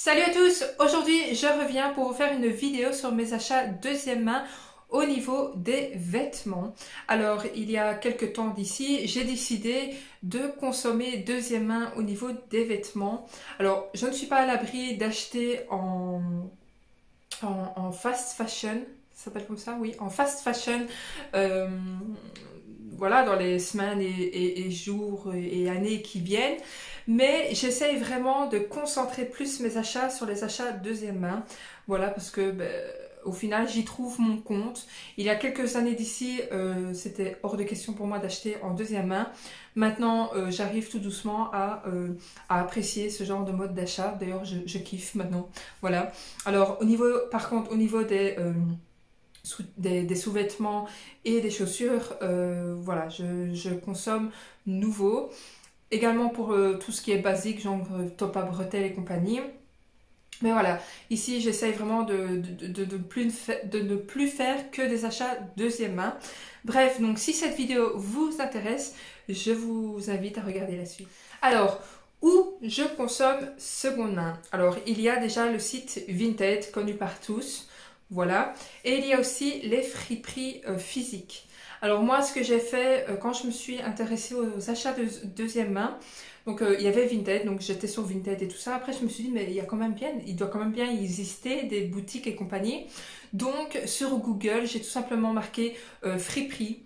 Salut à tous, aujourd'hui je reviens pour vous faire une vidéo sur mes achats deuxième main au niveau des vêtements. Alors il y a quelques temps d'ici, j'ai décidé de consommer deuxième main au niveau des vêtements. Alors je ne suis pas à l'abri d'acheter en fast fashion, ça s'appelle comme ça, oui, en fast fashion. euh, voilà, dans les semaines et jours et années qui viennent. Mais j'essaye vraiment de concentrer plus mes achats sur les achats deuxième main. Voilà, parce que au final, j'y trouve mon compte. Il y a quelques années d'ici, c'était hors de question pour moi d'acheter en deuxième main. Maintenant, j'arrive tout doucement à apprécier ce genre de mode d'achat. D'ailleurs, je kiffe maintenant. Voilà. Alors, par contre, au niveau des sous-vêtements et des chaussures, voilà, je consomme nouveau. Également pour tout ce qui est basique, genre top à bretelles et compagnie. Mais voilà, ici j'essaye vraiment de ne plus faire que des achats deuxième main. Bref, donc si cette vidéo vous intéresse, je vous invite à regarder la suite. Alors, où je consomme seconde main? Alors, il y a déjà le site Vinted, connu par tous. Voilà. Et il y a aussi les friperies physiques. Alors moi, ce que j'ai fait quand je me suis intéressée aux achats de deuxième main, donc il y avait Vinted, donc j'étais sur Vinted et tout ça. Après, je me suis dit, mais il doit quand même bien exister des boutiques et compagnie. Donc sur Google, j'ai tout simplement marqué friperie.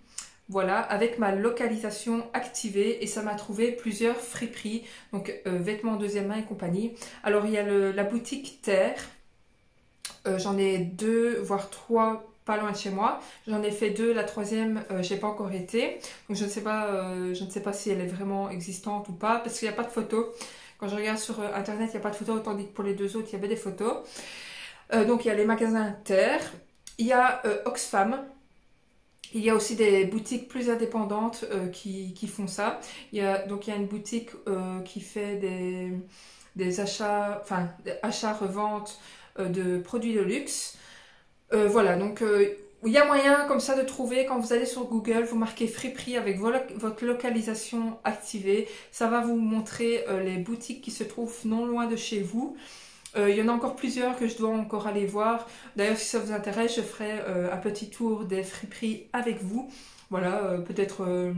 Voilà, avec ma localisation activée et ça m'a trouvé plusieurs friperies, donc vêtements deuxième main et compagnie. Alors il y a la boutique Terre. J'en ai deux, voire trois pas loin de chez moi. J'en ai fait deux, la troisième, j'ai pas encore été. Donc je ne sais pas si elle est vraiment existante ou pas, parce qu'il n'y a pas de photos. Quand je regarde sur internet, il n'y a pas de photos, tandis que pour les deux autres, il y avait des photos. Donc il y a les magasins Terre, il y a Oxfam. Il y a aussi des boutiques plus indépendantes qui font ça. Donc il y a une boutique qui fait des achats, enfin des achats-reventes de produits de luxe. Voilà, donc il y a moyen comme ça de trouver, quand vous allez sur Google, vous marquez friperie avec votre localisation activée. Ça va vous montrer les boutiques qui se trouvent non loin de chez vous. Il y en a encore plusieurs que je dois encore aller voir. D'ailleurs, si ça vous intéresse, je ferai un petit tour des friperies avec vous. Voilà, peut-être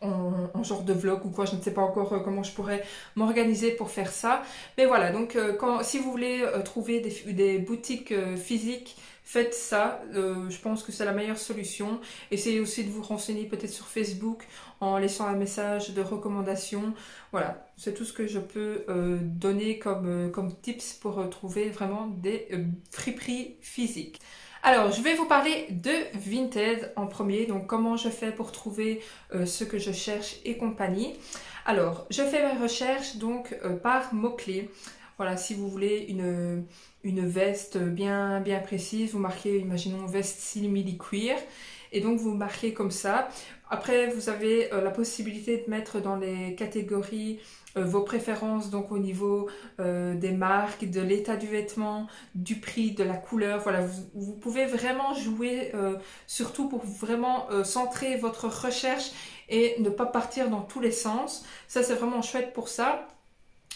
en genre de vlog ou quoi, je ne sais pas encore comment je pourrais m'organiser pour faire ça. Mais voilà, donc si vous voulez trouver des boutiques physiques, faites ça. Je pense que c'est la meilleure solution. Essayez aussi de vous renseigner peut-être sur Facebook en laissant un message de recommandation. Voilà, c'est tout ce que je peux donner comme tips pour trouver vraiment des friperies physiques. Alors, je vais vous parler de Vinted en premier, donc comment je fais pour trouver ce que je cherche et compagnie. Alors, je fais mes recherches donc par mots-clés. Voilà, si vous voulez une veste bien précise, vous marquez, imaginons, veste simili-cuir, et donc vous marquez comme ça. Après, vous avez la possibilité de mettre dans les catégories vos préférences, donc au niveau des marques, de l'état du vêtement, du prix, de la couleur. Voilà, vous pouvez vraiment jouer, surtout pour vraiment centrer votre recherche et ne pas partir dans tous les sens. Ça, c'est vraiment chouette pour ça.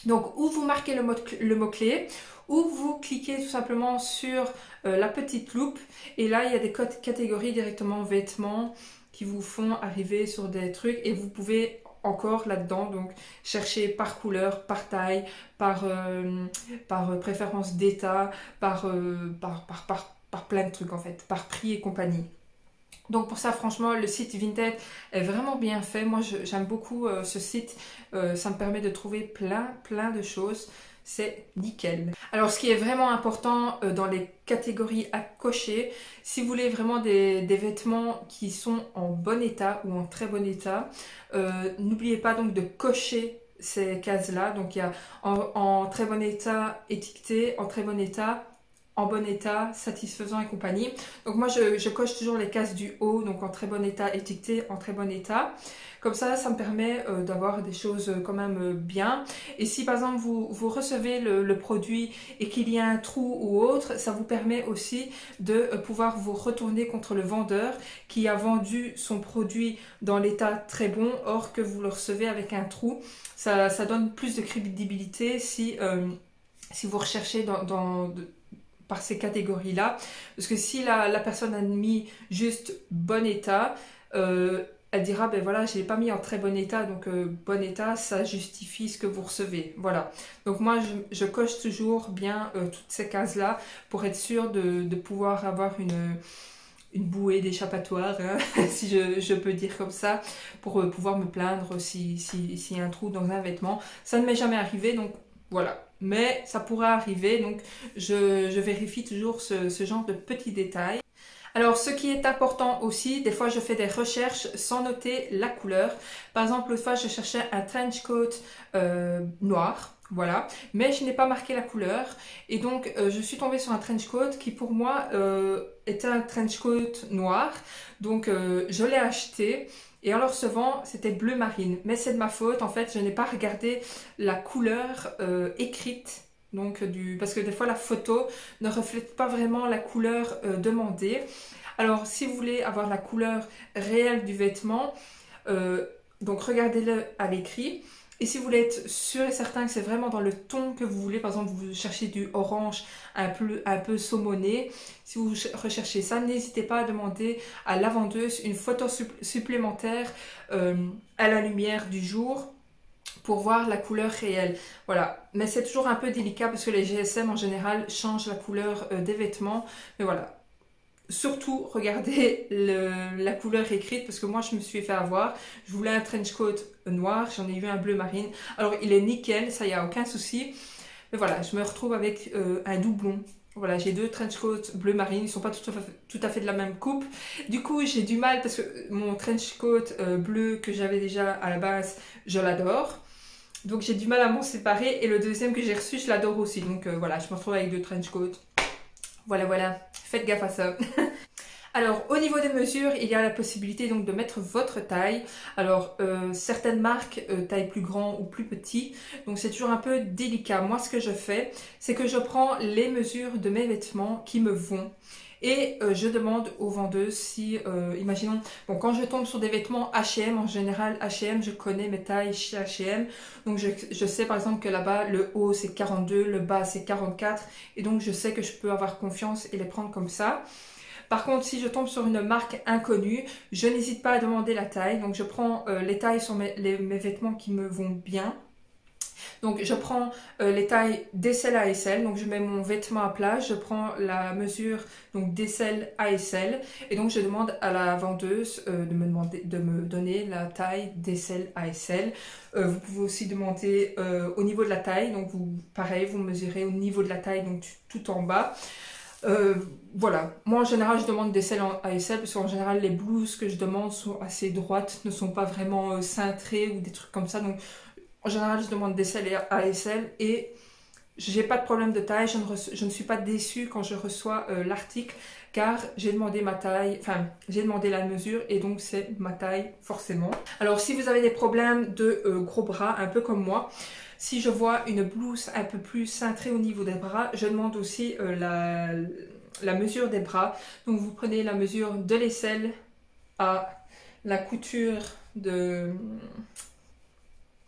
Donc, ou vous marquez le mot-clé, ou vous cliquez tout simplement sur la petite loupe, et là, il y a des catégories directement vêtements qui vous font arriver sur des trucs, et vous pouvez encore là-dedans donc chercher par couleur, par taille, par préférence d'état, par plein de trucs en fait, par prix et compagnie. Donc pour ça, franchement, le site Vinted est vraiment bien fait. Moi, j'aime beaucoup ce site. Ça me permet de trouver plein de choses. C'est nickel. Alors, ce qui est vraiment important dans les catégories à cocher, si vous voulez vraiment des vêtements qui sont en bon état ou en très bon état, n'oubliez pas donc de cocher ces cases-là. Donc, il y a en très bon état, étiqueté, en très bon état, en bon état, satisfaisant et compagnie. Donc moi je coche toujours les cases du haut, donc en très bon état, étiqueté en très bon état. Comme ça me permet d'avoir des choses quand même bien. Et si par exemple vous recevez le produit et qu'il y a un trou ou autre, ça vous permet aussi de pouvoir vous retourner contre le vendeur qui a vendu son produit dans l'état très bon, or que vous le recevez avec un trou. Ça donne plus de crédibilité si si vous recherchez par ces catégories-là. Parce que si la personne a mis juste bon état, elle dira, ben voilà, je l'ai pas mis en très bon état, donc bon état, ça justifie ce que vous recevez. Voilà. Donc moi, je coche toujours bien toutes ces cases-là pour être sûre de pouvoir avoir une bouée d'échappatoire, hein, si je peux dire comme ça, pour pouvoir me plaindre s'il y a un trou dans un vêtement. Ça ne m'est jamais arrivé, donc voilà. Mais ça pourrait arriver, donc je vérifie toujours ce genre de petits détails. Alors, ce qui est important aussi, des fois je fais des recherches sans noter la couleur. Par exemple, l'autre fois je cherchais un trench coat noir, voilà, mais je n'ai pas marqué la couleur. Et donc, je suis tombée sur un trench coat qui pour moi était un trench coat noir. Donc, je l'ai acheté. Et en le recevant, c'était bleu marine. Mais c'est de ma faute, en fait, je n'ai pas regardé la couleur écrite. Donc, parce que des fois, la photo ne reflète pas vraiment la couleur demandée. Alors, si vous voulez avoir la couleur réelle du vêtement, donc regardez-le à l'écrit. Et si vous voulez être sûr et certain que c'est vraiment dans le ton que vous voulez, par exemple, vous cherchez du orange un peu saumoné, si vous recherchez ça, n'hésitez pas à demander à la vendeuse une photo supplémentaire à la lumière du jour pour voir la couleur réelle. Voilà, mais c'est toujours un peu délicat parce que les GSM en général changent la couleur des vêtements. Mais voilà, surtout regardez la couleur écrite parce que moi je me suis fait avoir. Je voulais un trench coat noir, j'en ai eu un bleu marine. Alors il est nickel, ça y a aucun souci. Mais voilà, je me retrouve avec un doublon. Voilà, j'ai deux trench coats bleu marine, ils sont pas tout à fait de la même coupe. Du coup, j'ai du mal parce que mon trench coat bleu que j'avais déjà à la base, je l'adore. Donc j'ai du mal à m'en séparer. Et le deuxième que j'ai reçu, je l'adore aussi. Donc voilà, je me retrouve avec deux trench coats. Voilà, voilà. Faites gaffe à ça. Alors, au niveau des mesures, il y a la possibilité donc de mettre votre taille. Alors, certaines marques taillent plus grand ou plus petit, donc c'est toujours un peu délicat. Moi, ce que je fais, c'est que je prends les mesures de mes vêtements qui me vont. Et je demande aux vendeuses si, imaginons, bon, quand je tombe sur des vêtements H&M, en général H&M, je connais mes tailles chez H&M, donc je sais par exemple que là-bas le haut c'est 42, le bas c'est 44, et donc je sais que je peux avoir confiance et les prendre comme ça. Par contre, si je tombe sur une marque inconnue, je n'hésite pas à demander la taille, donc je prends les tailles sur mes vêtements qui me vont bien. Donc je prends les tailles DSL à SL, donc je mets mon vêtement à plat, je prends la mesure donc DSL à SL et donc je demande à la vendeuse de me donner la taille DSL à SL. Vous pouvez aussi demander au niveau de la taille, donc pareil, vous mesurez au niveau de la taille, donc tout en bas. Voilà, moi en général je demande des selles en ASL parce qu'en général les blouses que je demande sont assez droites, ne sont pas vraiment cintrées ou des trucs comme ça, donc en général je demande des selles ASL et j'ai pas de problème de taille, je ne suis pas déçue quand je reçois l'article car j'ai demandé ma taille, enfin j'ai demandé la mesure et donc c'est ma taille forcément. Alors si vous avez des problèmes de gros bras un peu comme moi, si je vois une blouse un peu plus cintrée au niveau des bras, je demande aussi la mesure des bras. Donc vous prenez la mesure de l'aisselle à la couture de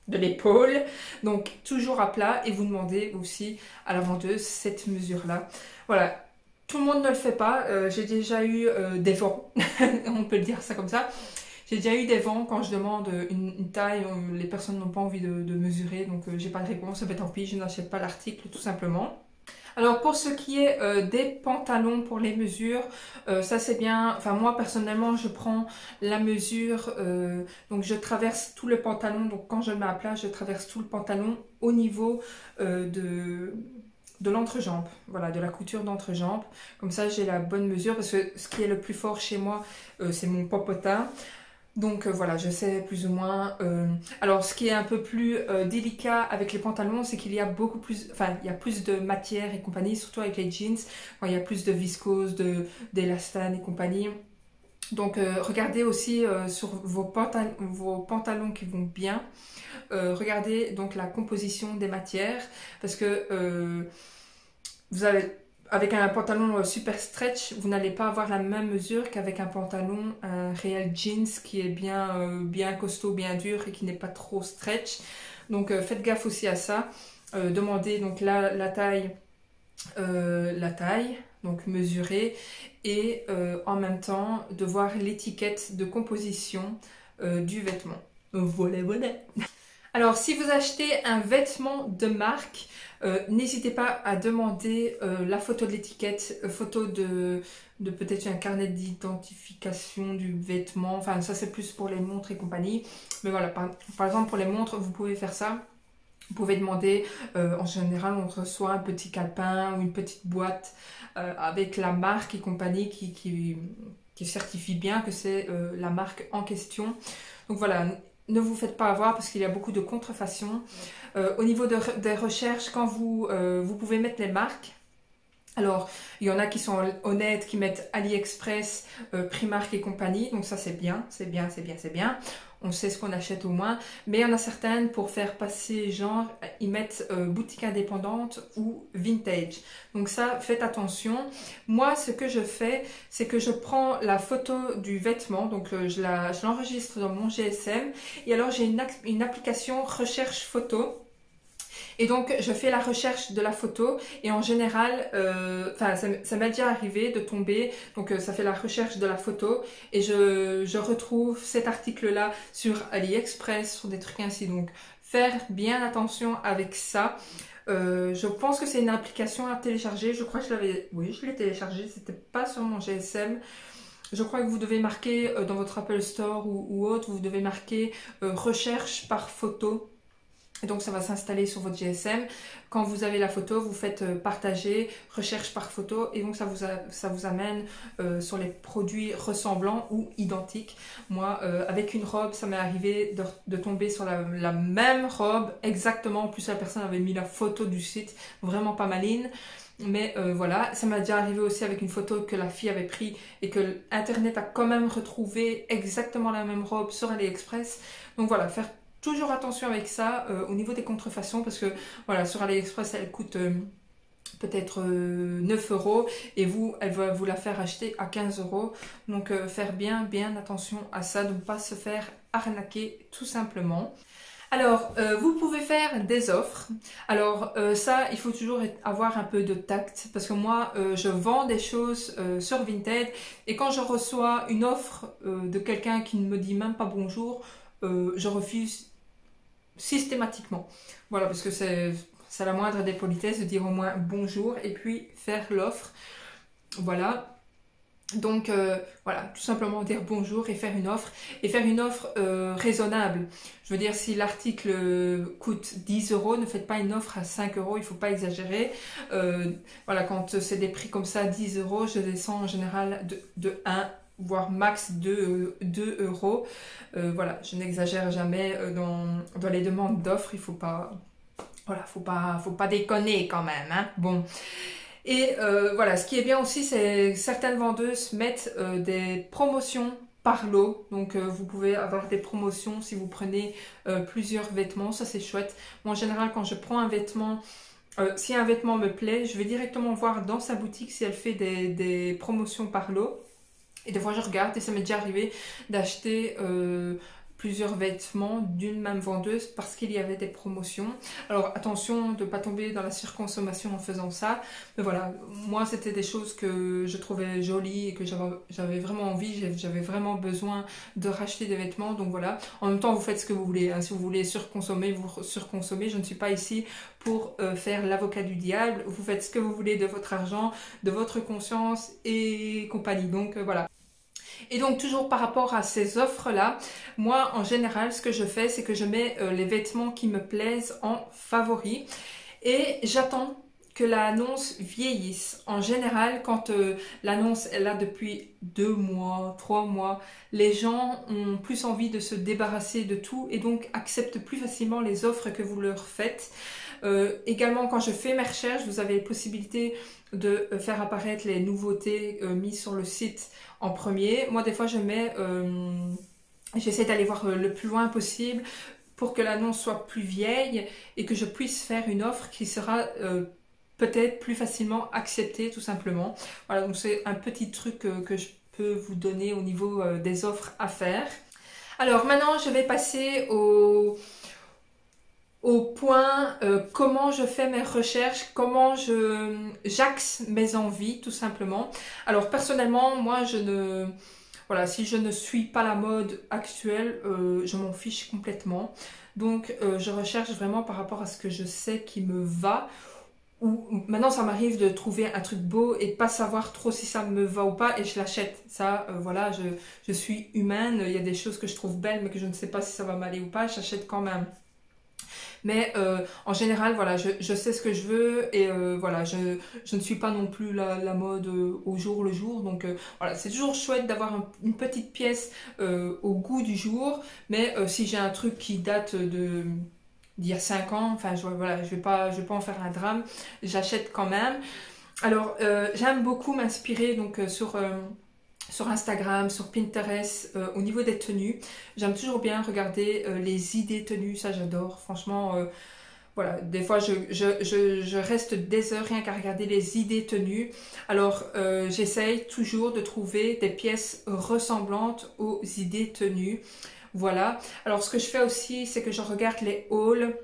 l'épaule, donc toujours à plat, et vous demandez aussi à la vendeuse cette mesure-là. Voilà, tout le monde ne le fait pas. J'ai déjà eu des vents, on peut le dire ça comme ça. J'ai déjà eu des vents quand je demande une taille, les personnes n'ont pas envie de mesurer, donc j'ai pas de réponse, ben tant pis, je n'achète pas l'article tout simplement. Alors pour ce qui est des pantalons pour les mesures, ça c'est bien, enfin moi personnellement je prends la mesure, donc je traverse tout le pantalon, donc quand je le mets à plat, je traverse tout le pantalon au niveau de l'entrejambe, voilà, de la couture d'entrejambe, comme ça j'ai la bonne mesure, parce que ce qui est le plus fort chez moi, c'est mon popotin. Donc voilà, je sais plus ou moins. Alors ce qui est un peu plus délicat avec les pantalons, c'est qu'il y a beaucoup plus, enfin il y a plus de matière et compagnie, surtout avec les jeans, quand il y a plus de viscose, d'élastane et compagnie. Donc regardez aussi sur vos pantalons qui vont bien. Regardez donc la composition des matières, parce que vous avez avec un pantalon super stretch, vous n'allez pas avoir la même mesure qu'avec un pantalon, un réel jeans qui est bien costaud, bien dur et qui n'est pas trop stretch. Donc faites gaffe aussi à ça. demander donc la taille, donc mesurer, et en même temps de voir l'étiquette de composition du vêtement. Voilà, voilà. Alors, si vous achetez un vêtement de marque, n'hésitez pas à demander la photo de l'étiquette, photo de peut-être un carnet d'identification du vêtement. Enfin, ça c'est plus pour les montres et compagnie. Mais voilà, par exemple pour les montres, vous pouvez faire ça. Vous pouvez demander, en général on reçoit un petit calepin ou une petite boîte avec la marque et compagnie qui certifie bien que c'est la marque en question. Donc voilà, ne vous faites pas avoir parce qu'il y a beaucoup de contrefaçons. Au niveau des recherches, quand vous pouvez mettre les marques, alors il y en a qui sont honnêtes, qui mettent AliExpress, Primark et compagnie, donc ça c'est bien, c'est bien, c'est bien, c'est bien. On sait ce qu'on achète au moins, mais il y en a certaines pour faire passer genre, ils mettent boutique indépendante ou vintage. Donc ça, faites attention. Moi, ce que je fais, c'est que je prends la photo du vêtement, donc je l'enregistre dans mon GSM, et alors j'ai une application recherche photo. Et donc, je fais la recherche de la photo et en général, ça m'est déjà arrivé de tomber, donc ça fait la recherche de la photo et je retrouve cet article-là sur AliExpress, sur des trucs ainsi. Donc, faire bien attention avec ça. Je pense que c'est une application à télécharger. Je crois que je l'ai téléchargée. C'était pas sur mon GSM. Je crois que vous devez marquer dans votre Apple Store ou autre, vous devez marquer recherche par photo. Et donc ça va s'installer sur votre GSM. Quand vous avez la photo, vous faites partager, recherche par photo, et donc ça vous amène sur les produits ressemblants ou identiques. Moi, avec une robe, ça m'est arrivé de tomber sur la même robe exactement. En plus, la personne avait mis la photo du site, vraiment pas maline. Mais voilà, ça m'a déjà arrivé aussi avec une photo que la fille avait prise et que Internet a quand même retrouvé exactement la même robe sur AliExpress. Donc voilà, faire toujours attention avec ça au niveau des contrefaçons parce que voilà, sur AliExpress elle coûte peut-être 9 euros et elle va vous la faire acheter à 15 euros. Donc faire bien attention à ça, de ne pas se faire arnaquer tout simplement. Alors, vous pouvez faire des offres. Alors, ça, il faut toujours avoir un peu de tact parce que moi, je vends des choses sur Vinted et quand je reçois une offre de quelqu'un qui ne me dit même pas bonjour, je refuse systématiquement. Voilà, parce que c'est la moindre des politesses de dire au moins bonjour et puis faire l'offre. Voilà. Donc voilà, tout simplement dire bonjour et faire une offre. Et faire une offre raisonnable. Je veux dire, si l'article coûte 10 euros, ne faites pas une offre à 5 euros, il ne faut pas exagérer. Voilà, quand c'est des prix comme ça, 10 euros, je descends en général de 1 voire max 2 euros. Voilà, je n'exagère jamais dans les demandes d'offres, il faut pas, voilà, faut pas déconner quand même, hein. Bon. Et voilà, ce qui est bien aussi, c'est que certaines vendeuses mettent des promotions par lot. Donc vous pouvez avoir des promotions si vous prenez plusieurs vêtements, ça c'est chouette. Moi en général, quand je prends un vêtement, si un vêtement me plaît, je vais directement voir dans sa boutique si elle fait des promotions par lot. Et des fois je regarde et ça m'est déjà arrivé d'acheter plusieurs vêtements d'une même vendeuse parce qu'il y avait des promotions. Alors attention de ne pas tomber dans la surconsommation en faisant ça. Mais voilà, moi c'était des choses que je trouvais jolies et que j'avais vraiment envie, j'avais vraiment besoin de racheter des vêtements. Donc voilà, en même temps vous faites ce que vous voulez, hein. Si vous voulez surconsommer, vous surconsommez. Je ne suis pas ici pour faire l'avocat du diable. Vous faites ce que vous voulez de votre argent, de votre conscience et compagnie. Donc voilà. Et donc toujours par rapport à ces offres-là, moi en général ce que je fais c'est que je mets les vêtements qui me plaisent en favori et j'attends que l'annonce vieillisse. En général quand l'annonce est là depuis 2 mois, 3 mois, les gens ont plus envie de se débarrasser de tout et donc acceptent plus facilement les offres que vous leur faites. Également quand je fais mes recherches, vous avez la possibilité de faire apparaître les nouveautés mises sur le site en premier. Moi des fois j'essaie d'aller voir le plus loin possible pour que l'annonce soit plus vieille et que je puisse faire une offre qui sera peut-être plus facilement acceptée tout simplement. Voilà, donc c'est un petit truc que je peux vous donner au niveau des offres à faire. Alors maintenant je vais passer au point comment je fais mes recherches, comment j'axe mes envies tout simplement. Alors personnellement, moi je ne... Voilà, si je ne suis pas la mode actuelle, je m'en fiche complètement. Donc je recherche vraiment par rapport à ce que je sais qui me va. Ou maintenant ça m'arrive de trouver un truc beau et pas savoir trop si ça me va ou pas et je l'achète. Ça, voilà, je suis humaine, il y a des choses que je trouve belles mais que je ne sais pas si ça va m'aller ou pas, j'achète quand même. Mais en général, voilà, je sais ce que je veux et voilà, je ne suis pas non plus la mode au jour le jour. Donc voilà, c'est toujours chouette d'avoir une petite pièce au goût du jour. Mais si j'ai un truc qui date d'il y a 5 ans, enfin voilà, je vais pas en faire un drame, j'achète quand même. Alors j'aime beaucoup m'inspirer donc sur Instagram, sur Pinterest, au niveau des tenues. J'aime toujours bien regarder les idées tenues, ça j'adore. Franchement, voilà, des fois je reste des heures rien qu'à regarder les idées tenues. Alors j'essaye toujours de trouver des pièces ressemblantes aux idées tenues. Voilà. Alors ce que je fais aussi, c'est que je regarde les hauls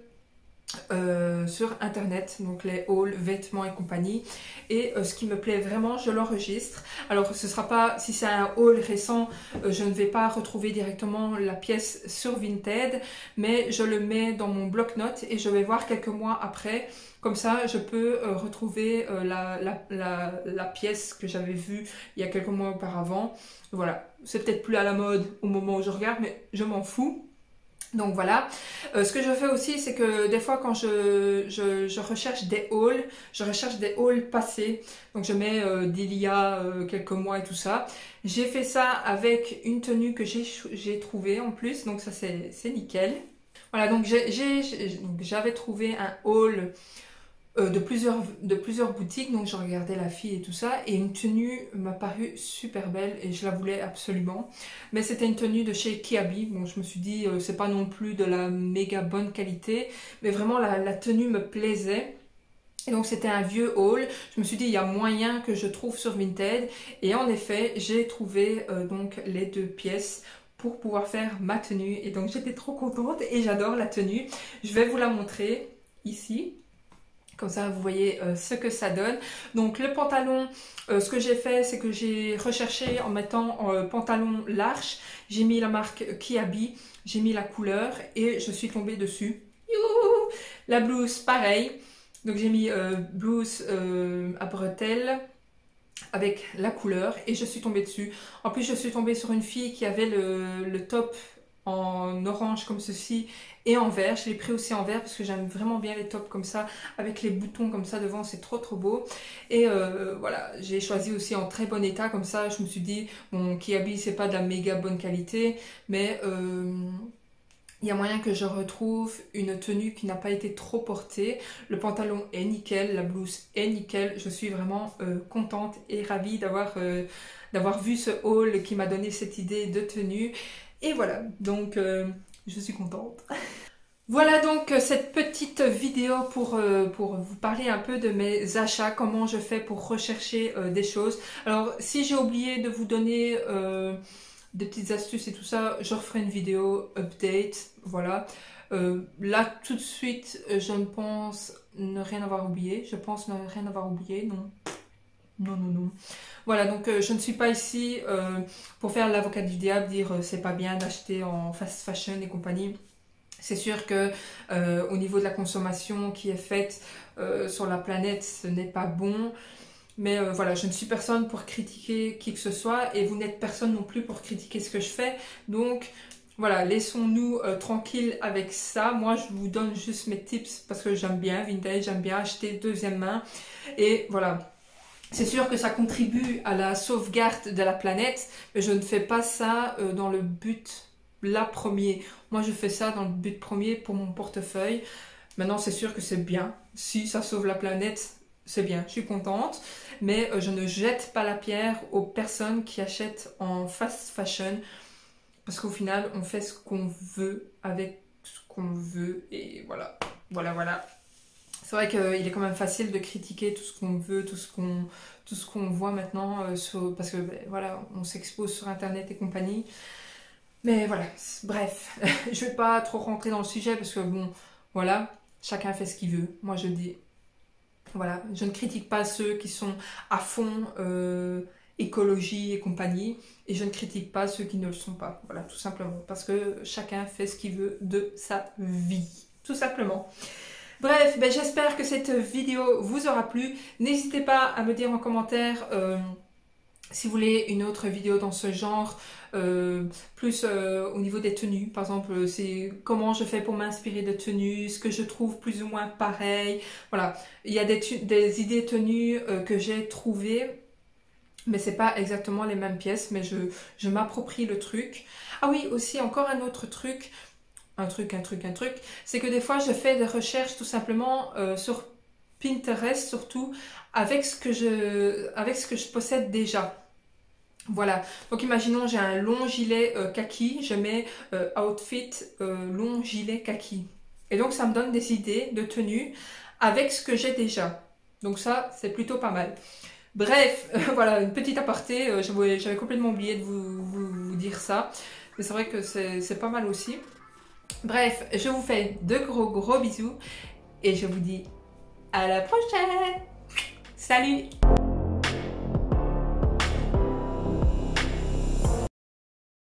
sur internet, donc les hauls, vêtements et compagnie, et ce qui me plaît vraiment je l'enregistre. Alors ce sera pas, si c'est un haul récent, je ne vais pas retrouver directement la pièce sur Vinted, mais je le mets dans mon bloc-notes et je vais voir quelques mois après. Comme ça, je peux retrouver la pièce que j'avais vue il y a quelques mois auparavant. Voilà, c'est peut-être plus à la mode au moment où je regarde, mais je m'en fous. Donc voilà, ce que je fais aussi, c'est que des fois quand je recherche des hauls, je recherche des hauls passés, donc je mets d'il y a quelques mois et tout ça. J'ai fait ça avec une tenue que j'ai trouvée en plus, donc ça c'est nickel. Voilà, donc j'avais trouvé un haul de plusieurs boutiques, donc je regardais la fille et tout ça, et une tenue m'a paru super belle et je la voulais absolument. Mais c'était une tenue de chez Kiabi, bon je me suis dit c'est pas non plus de la méga bonne qualité, mais vraiment la tenue me plaisait. Et donc c'était un vieux haul, je me suis dit il y a moyen que je trouve sur Vinted, et en effet j'ai trouvé donc les deux pièces pour pouvoir faire ma tenue, et donc j'étais trop contente et j'adore la tenue. Je vais vous la montrer ici. Comme ça, vous voyez ce que ça donne. Donc le pantalon, ce que j'ai fait, c'est que j'ai recherché en mettant pantalon large. J'ai mis la marque Kiabi, j'ai mis la couleur et je suis tombée dessus. Youhou! La blouse, pareil. Donc j'ai mis blouse à bretelles avec la couleur et je suis tombée dessus. En plus, je suis tombée sur une fille qui avait le top en orange comme ceci et en vert. Je l'ai pris aussi en vert parce que j'aime vraiment bien les tops comme ça avec les boutons comme ça devant, c'est trop beau. Et voilà, j'ai choisi aussi en très bon état comme ça. Je me suis dit bon, Kiabi c'est pas de la méga bonne qualité, mais il y a moyen que je retrouve une tenue qui n'a pas été trop portée. Le pantalon est nickel, la blouse est nickel. Je suis vraiment contente et ravie d'avoir vu ce haul qui m'a donné cette idée de tenue. Et voilà, donc je suis contente. Voilà donc cette petite vidéo pour vous parler un peu de mes achats, comment je fais pour rechercher des choses. Alors si j'ai oublié de vous donner des petites astuces et tout ça, je referai une vidéo update, voilà. Là tout de suite, je ne pense ne rien avoir oublié, je pense ne rien avoir oublié, non. Non. Voilà, donc je ne suis pas ici pour faire l'avocat du diable, dire c'est pas bien d'acheter en fast fashion et compagnie. C'est sûr que au niveau de la consommation qui est faite sur la planète, ce n'est pas bon. Mais voilà, je ne suis personne pour critiquer qui que ce soit et vous n'êtes personne non plus pour critiquer ce que je fais. Donc voilà, laissons-nous tranquilles avec ça. Moi, je vous donne juste mes tips parce que j'aime bien vintage, j'aime bien acheter deuxième main. Et voilà. C'est sûr que ça contribue à la sauvegarde de la planète, mais je ne fais pas ça dans le but premier. Moi, je fais ça dans le but premier pour mon portefeuille. Maintenant, c'est sûr que c'est bien. Si ça sauve la planète, c'est bien. Je suis contente. Mais je ne jette pas la pierre aux personnes qui achètent en fast fashion. Parce qu'au final, on fait ce qu'on veut avec ce qu'on veut. Et voilà. Voilà. C'est vrai qu'il est quand même facile de critiquer tout ce qu'on veut, tout ce qu'on voit maintenant, parce que ben, voilà, on s'expose sur internet et compagnie. Mais voilà, bref, je vais pas trop rentrer dans le sujet parce que bon, Voilà, chacun fait ce qu'il veut. Moi je dis, voilà, je ne critique pas ceux qui sont à fond écologie et compagnie, et je ne critique pas ceux qui ne le sont pas. Voilà, tout simplement, parce que chacun fait ce qu'il veut de sa vie, tout simplement. Bref, ben j'espère que cette vidéo vous aura plu. N'hésitez pas à me dire en commentaire si vous voulez une autre vidéo dans ce genre, plus au niveau des tenues. Par exemple, c'est comment je fais pour m'inspirer de tenues, ce que je trouve plus ou moins pareil. Voilà, il y a des idées tenues que j'ai trouvées, mais c'est pas exactement les mêmes pièces, mais je m'approprie le truc. Ah oui, aussi encore un autre truc, un truc, c'est que des fois je fais des recherches tout simplement sur Pinterest surtout avec ce que je possède déjà. Voilà, donc imaginons j'ai un long gilet kaki, je mets outfit long gilet kaki. Et donc ça me donne des idées de tenue avec ce que j'ai déjà. Donc ça, c'est plutôt pas mal. Bref, voilà, une petite aparté, j'avais complètement oublié de vous dire ça. Mais c'est vrai que c'est pas mal aussi. Bref, je vous fais de gros bisous et je vous dis à la prochaine. Salut!